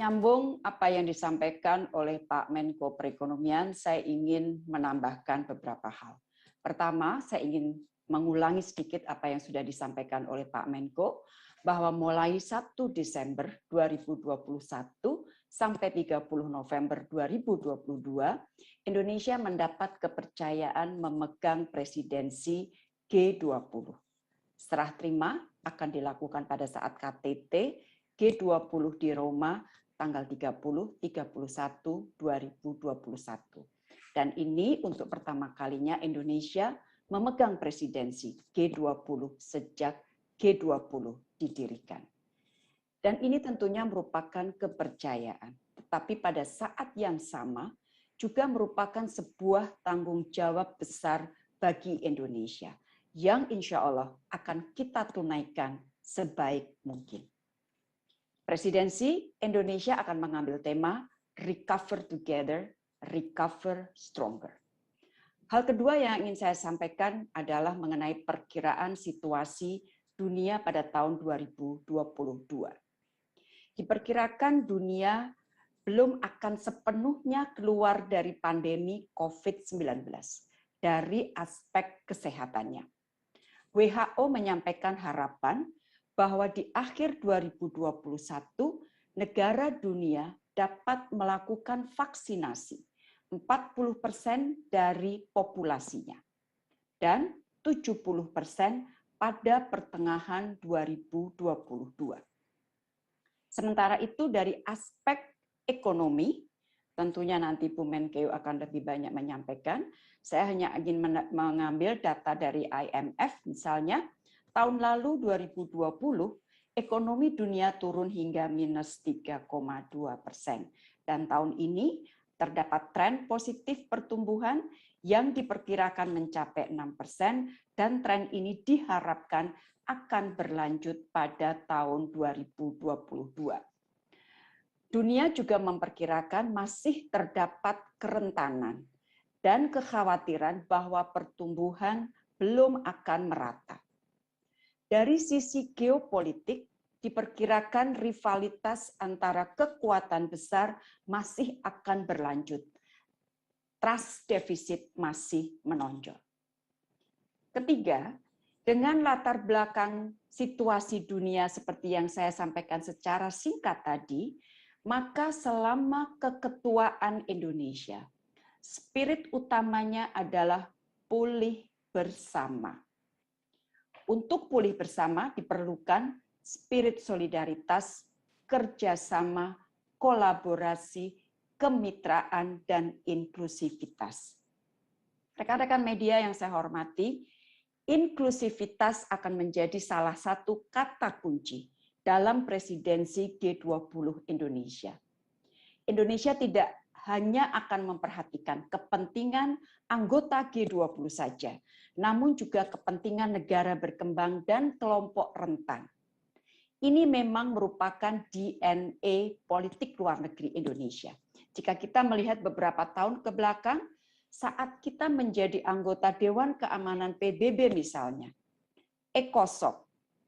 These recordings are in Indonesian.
Menyambung apa yang disampaikan oleh Pak Menko Perekonomian, saya ingin menambahkan beberapa hal. Pertama, saya ingin mengulangi sedikit apa yang sudah disampaikan oleh Pak Menko, bahwa mulai 1 Desember 2021 sampai 30 November 2022, Indonesia mendapat kepercayaan memegang presidensi G20. Serah terima akan dilakukan pada saat KTT G20 di Roma tanggal 30, 31, 2021. Dan ini untuk pertama kalinya Indonesia memegang presidensi G20 sejak G20 didirikan. Dan ini tentunya merupakan kepercayaan. Tetapi pada saat yang sama juga merupakan sebuah tanggung jawab besar bagi Indonesia yang insya Allah akan kita tunaikan sebaik mungkin. Presidensi Indonesia akan mengambil tema Recover Together, Recover Stronger. Hal kedua yang ingin saya sampaikan adalah mengenai perkiraan situasi dunia pada tahun 2022. Diperkirakan dunia belum akan sepenuhnya keluar dari pandemi COVID-19 dari aspek kesehatannya. WHO menyampaikan harapan bahwa di akhir 2021 negara dunia dapat melakukan vaksinasi 40% dari populasinya dan 70% pada pertengahan 2022. Sementara itu dari aspek ekonomi, tentunya nanti Bu Menkeu akan lebih banyak menyampaikan, saya hanya ingin mengambil data dari IMF misalnya, tahun lalu 2020, ekonomi dunia turun hingga minus 3,2%. Dan tahun ini terdapat tren positif pertumbuhan yang diperkirakan mencapai 6%, dan tren ini diharapkan akan berlanjut pada tahun 2022. Dunia juga memperkirakan masih terdapat kerentanan dan kekhawatiran bahwa pertumbuhan belum akan merata. Dari sisi geopolitik, diperkirakan rivalitas antara kekuatan besar masih akan berlanjut. Trust deficit masih menonjol. Ketiga, dengan latar belakang situasi dunia seperti yang saya sampaikan secara singkat tadi, maka selama keketuaan Indonesia, spirit utamanya adalah pulih bersama. Untuk pulih bersama diperlukan spirit solidaritas, kerjasama, kolaborasi, kemitraan, dan inklusivitas. Rekan-rekan media yang saya hormati, inklusivitas akan menjadi salah satu kata kunci dalam presidensi G20 Indonesia. Indonesia tidak hanya akan memperhatikan kepentingan anggota G20 saja, namun juga kepentingan negara berkembang dan kelompok rentan. Ini memang merupakan DNA politik luar negeri Indonesia. Jika kita melihat beberapa tahun ke belakang, saat kita menjadi anggota Dewan Keamanan PBB misalnya, ECOSOC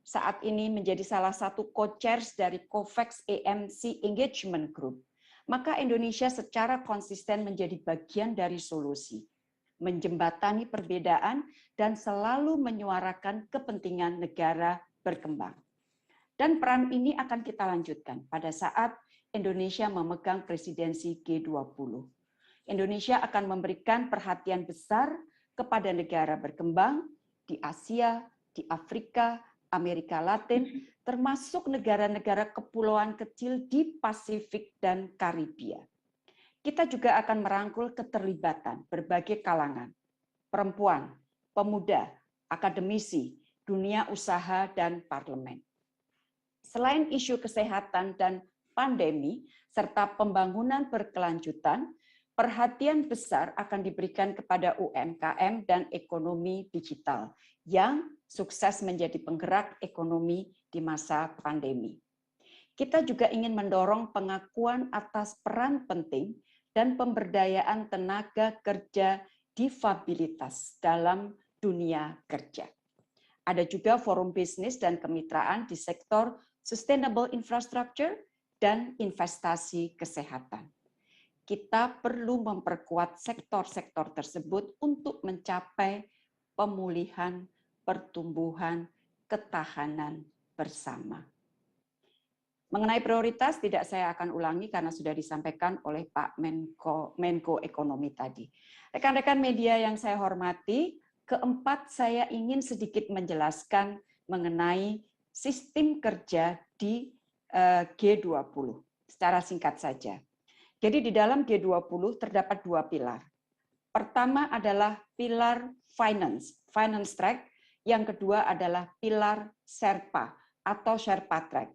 saat ini menjadi salah satu co-chairs dari COVAX AMC Engagement Group, maka Indonesia secara konsisten menjadi bagian dari solusi, menjembatani perbedaan dan selalu menyuarakan kepentingan negara berkembang. Dan peran ini akan kita lanjutkan pada saat Indonesia memegang presidensi G20. Indonesia akan memberikan perhatian besar kepada negara berkembang di Asia, di Afrika, Amerika Latin, termasuk negara-negara kepulauan kecil di Pasifik dan Karibia. Kita juga akan merangkul keterlibatan berbagai kalangan, perempuan, pemuda, akademisi, dunia usaha, dan parlemen. Selain isu kesehatan dan pandemi, serta pembangunan berkelanjutan, perhatian besar akan diberikan kepada UMKM dan ekonomi digital yang sukses menjadi penggerak ekonomi di masa pandemi. Kita juga ingin mendorong pengakuan atas peran penting dan pemberdayaan tenaga kerja difabilitas dalam dunia kerja. Ada juga forum bisnis dan kemitraan di sektor sustainable infrastructure, dan investasi kesehatan. Kita perlu memperkuat sektor-sektor tersebut untuk mencapai pemulihan, pertumbuhan, ketahanan bersama. Mengenai prioritas tidak saya akan ulangi karena sudah disampaikan oleh Pak Menko Ekonomi tadi. Rekan-rekan media yang saya hormati, keempat saya ingin sedikit menjelaskan mengenai sistem kerja di G20 secara singkat saja. Jadi di dalam G20 terdapat dua pilar. Pertama adalah pilar finance track. Yang kedua adalah pilar Sherpa atau Sherpa track.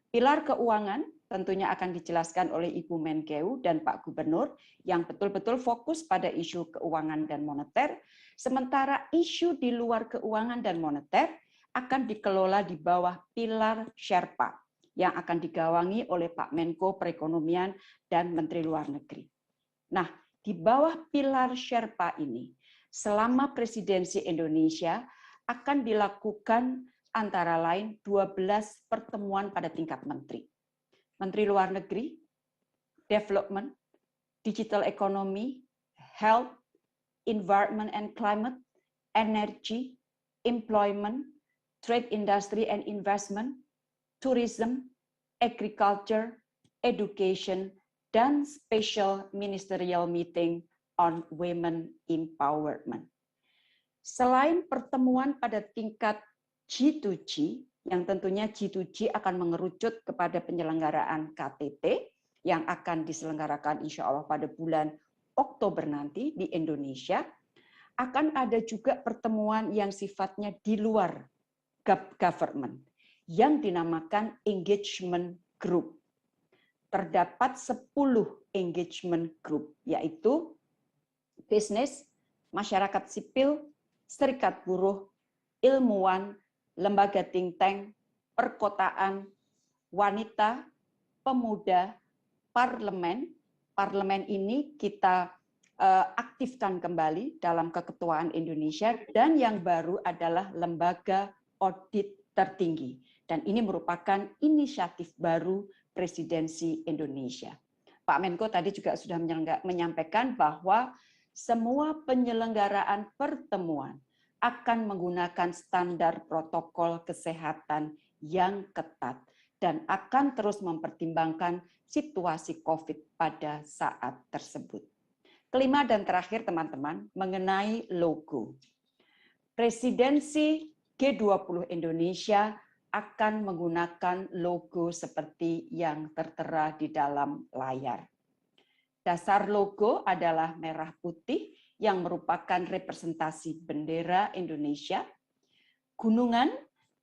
Pilar keuangan tentunya akan dijelaskan oleh Ibu Menkeu dan Pak Gubernur yang betul-betul fokus pada isu keuangan dan moneter, sementara isu di luar keuangan dan moneter akan dikelola di bawah pilar Sherpa yang akan digawangi oleh Pak Menko Perekonomian dan Menteri Luar Negeri. Nah, di bawah pilar Sherpa ini, selama presidensi Indonesia akan dilakukan antara lain 12 pertemuan pada tingkat menteri. Menteri Luar Negeri, Development, Digital Economy, Health, Environment and Climate, Energy, Employment, Trade Industry and Investment, Tourism, Agriculture, Education, dan Special Ministerial Meeting on Women Empowerment. Selain pertemuan pada tingkat G2G, yang tentunya G2G akan mengerucut kepada penyelenggaraan KTT yang akan diselenggarakan insya Allah pada bulan Oktober nanti di Indonesia, akan ada juga pertemuan yang sifatnya di luar government, yang dinamakan engagement group. Terdapat 10 engagement group, yaitu bisnis, masyarakat sipil, serikat buruh, ilmuwan, lembaga think tank, perkotaan, wanita, pemuda, parlemen. Parlemen ini kita aktifkan kembali dalam keketuaan Indonesia, dan yang baru adalah lembaga audit tertinggi. Dan ini merupakan inisiatif baru presidensi Indonesia. Pak Menko tadi juga sudah menyampaikan bahwa semua penyelenggaraan pertemuan akan menggunakan standar protokol kesehatan yang ketat dan akan terus mempertimbangkan situasi COVID pada saat tersebut. Kelima dan terakhir teman-teman, mengenai logo. Presidensi G20 Indonesia akan menggunakan logo seperti yang tertera di dalam layar. Dasar logo adalah merah putih yang merupakan representasi bendera Indonesia. Gunungan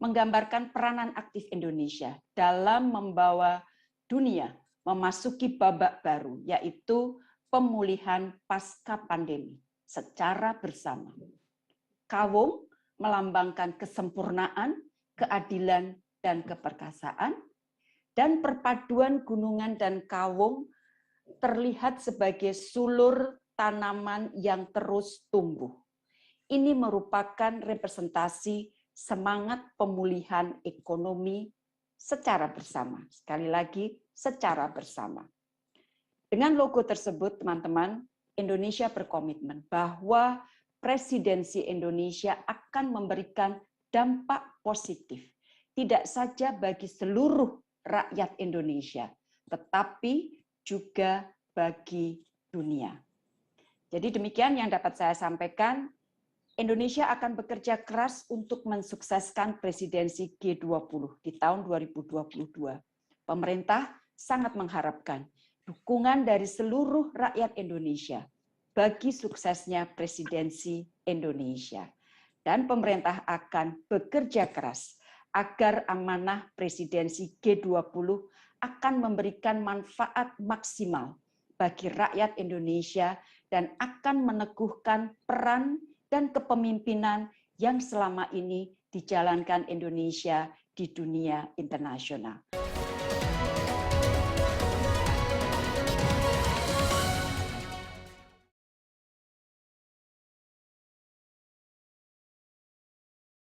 menggambarkan peranan aktif Indonesia dalam membawa dunia memasuki babak baru, yaitu pemulihan pasca pandemi secara bersama. Kawung melambangkan kesempurnaan, keadilan, dan keperkasaan, dan perpaduan gunungan dan kawung terlihat sebagai sulur tanaman yang terus tumbuh. Ini merupakan representasi semangat pemulihan ekonomi secara bersama. Sekali lagi, secara bersama. Dengan logo tersebut, teman-teman, Indonesia berkomitmen bahwa presidensi Indonesia akan memberikan dampak positif, tidak saja bagi seluruh rakyat Indonesia, tetapi juga bagi dunia. Jadi demikian yang dapat saya sampaikan. Indonesia akan bekerja keras untuk mensukseskan presidensi G20 di tahun 2022. Pemerintah sangat mengharapkan dukungan dari seluruh rakyat Indonesia bagi suksesnya presidensi Indonesia. Dan pemerintah akan bekerja keras agar amanah presidensi G20 akan memberikan manfaat maksimal bagi rakyat Indonesia dan akan meneguhkan peran dan kepemimpinan yang selama ini dijalankan Indonesia di dunia internasional.